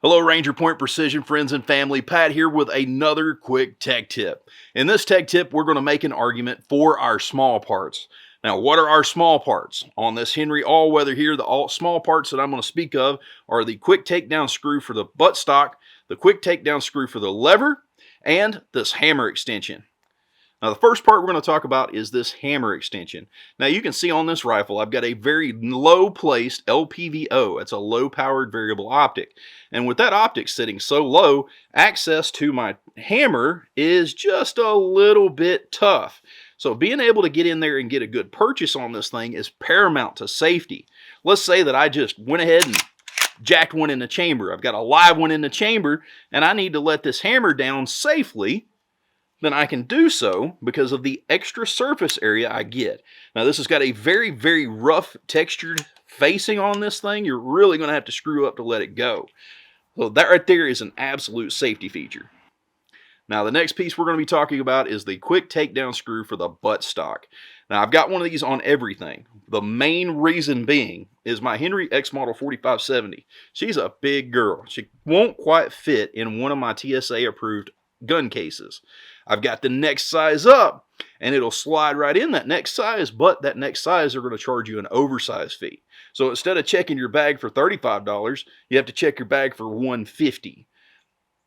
Hello Ranger Point Precision friends and family, Pat here with another quick tech tip. In this tech tip, we're going to make an argument for our small parts. Now, what are our small parts? On this Henry all-weather here, the small parts that I'm going to speak of are the quick takedown screw for the buttstock, the quick takedown screw for the lever, and this hammer extension. Now, the first part we're going to talk about is this hammer extension. Now, you can see on this rifle, I've got a very low-placed LPVO. It's a low-powered variable optic. And with that optic sitting so low, access to my hammer is just a little bit tough. So being able to get in there and get a good purchase on this thing is paramount to safety. Let's say that I just went ahead and jacked one in the chamber. I've got a live one in the chamber, and I need to let this hammer down safely. Then I can do so because of the extra surface area I get. Now, this has got a very, very rough textured facing on this thing. You're really going to have to screw up to let it go. So that right there is an absolute safety feature. Now, the next piece we're going to be talking about is the quick takedown screw for the buttstock. Now, I've got one of these on everything. The main reason being is my Henry X Model 4570. She's a big girl. She won't quite fit in one of my TSA approved gun cases. I've got the next size up, and it'll slide right in that next size, but that next size they're going to charge you an oversized fee. So instead of checking your bag for $35, you have to check your bag for $150.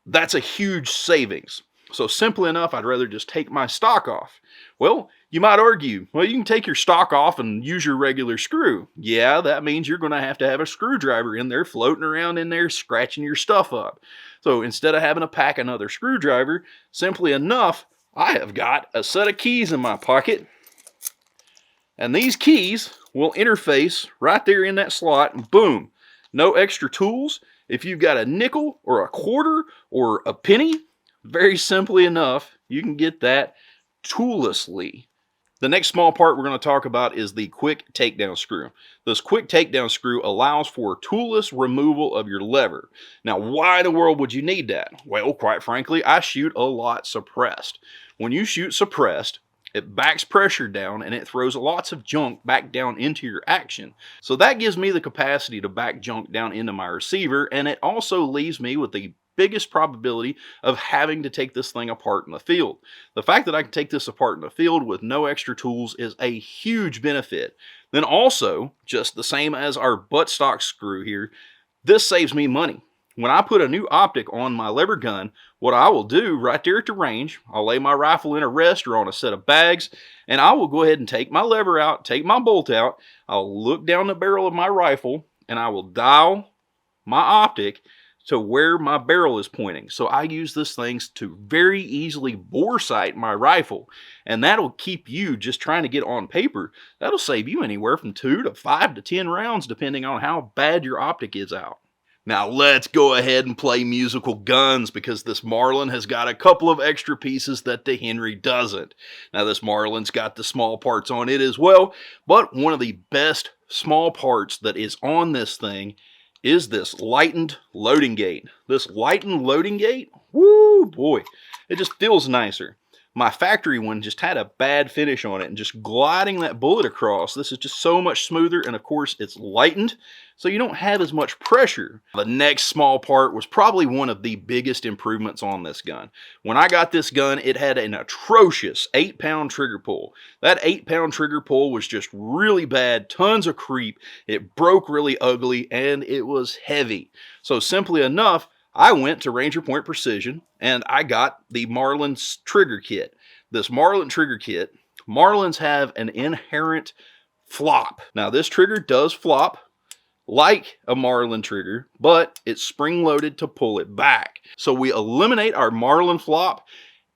That's a huge savings. So simply enough, I'd rather just take my stock off. Well, you might argue, well, you can take your stock off and use your regular screw. Yeah, that means you're going to have a screwdriver in there floating around in there scratching your stuff up. So instead of having to pack another screwdriver, simply enough, I have got a set of keys in my pocket. And these keys will interface right there in that slot, and boom, no extra tools. If you've got a nickel or a quarter or a penny, very simply enough, you can get that toollessly. The next small part we're going to talk about is the quick takedown screw. This quick takedown screw allows for toolless removal of your lever. Now, why in the world would you need that? Well, quite frankly, I shoot a lot suppressed. When you shoot suppressed, it backs pressure down and it throws lots of junk back down into your action. So that gives me the capacity to back junk down into my receiver, and it also leaves me with the biggest probability of having to take this thing apart in the field. The fact that I can take this apart in the field with no extra tools is a huge benefit. Then also, just the same as our buttstock screw here, this saves me money. When I put a new optic on my lever gun, what I will do right there at the range, I'll lay my rifle in a rest or on a set of bags, and I will go ahead and take my lever out, take my bolt out, I'll look down the barrel of my rifle, and I will dial my optic to where my barrel is pointing. So I use this thing to very easily bore sight my rifle, and that'll keep you just trying to get on paper. That'll save you anywhere from 2 to 5 to 10 rounds depending on how bad your optic is out. Now let's go ahead and play musical guns, because this Marlin has got a couple of extra pieces that the Henry doesn't. Now this Marlin's got the small parts on it as well, but one of the best small parts that is on this thing is this lightened loading gate. This lightened loading gate, woo boy, it just feels nicer. My factory one just had a bad finish on it, and just gliding that bullet across, this is just so much smoother, and of course it's lightened, so you don't have as much pressure. The next small part was probably one of the biggest improvements on this gun. When I got this gun, it had an atrocious 8-pound trigger pull. That 8-pound trigger pull was just really bad, tons of creep, it broke really ugly, and it was heavy. So simply enough, I went to Ranger Point Precision and I got the Marlin's trigger kit. This Marlin trigger kit, Marlins have an inherent flop. Now this trigger does flop like a Marlin trigger, but it's spring-loaded to pull it back. So we eliminate our Marlin flop,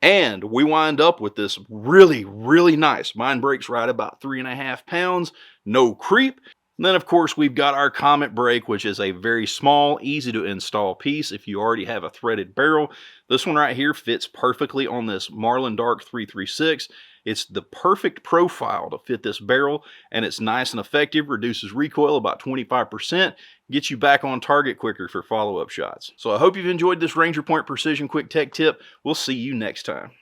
and we wind up with this really, really nice. Mine breaks right about 3.5 pounds, no creep. And then, of course, we've got our Comet brake, which is a very small, easy to install piece if you already have a threaded barrel. This one right here fits perfectly on this Marlin Dark 336. It's the perfect profile to fit this barrel, and it's nice and effective, reduces recoil about 25%, gets you back on target quicker for follow-up shots. So I hope you've enjoyed this Ranger Point Precision Quick Tech Tip. We'll see you next time.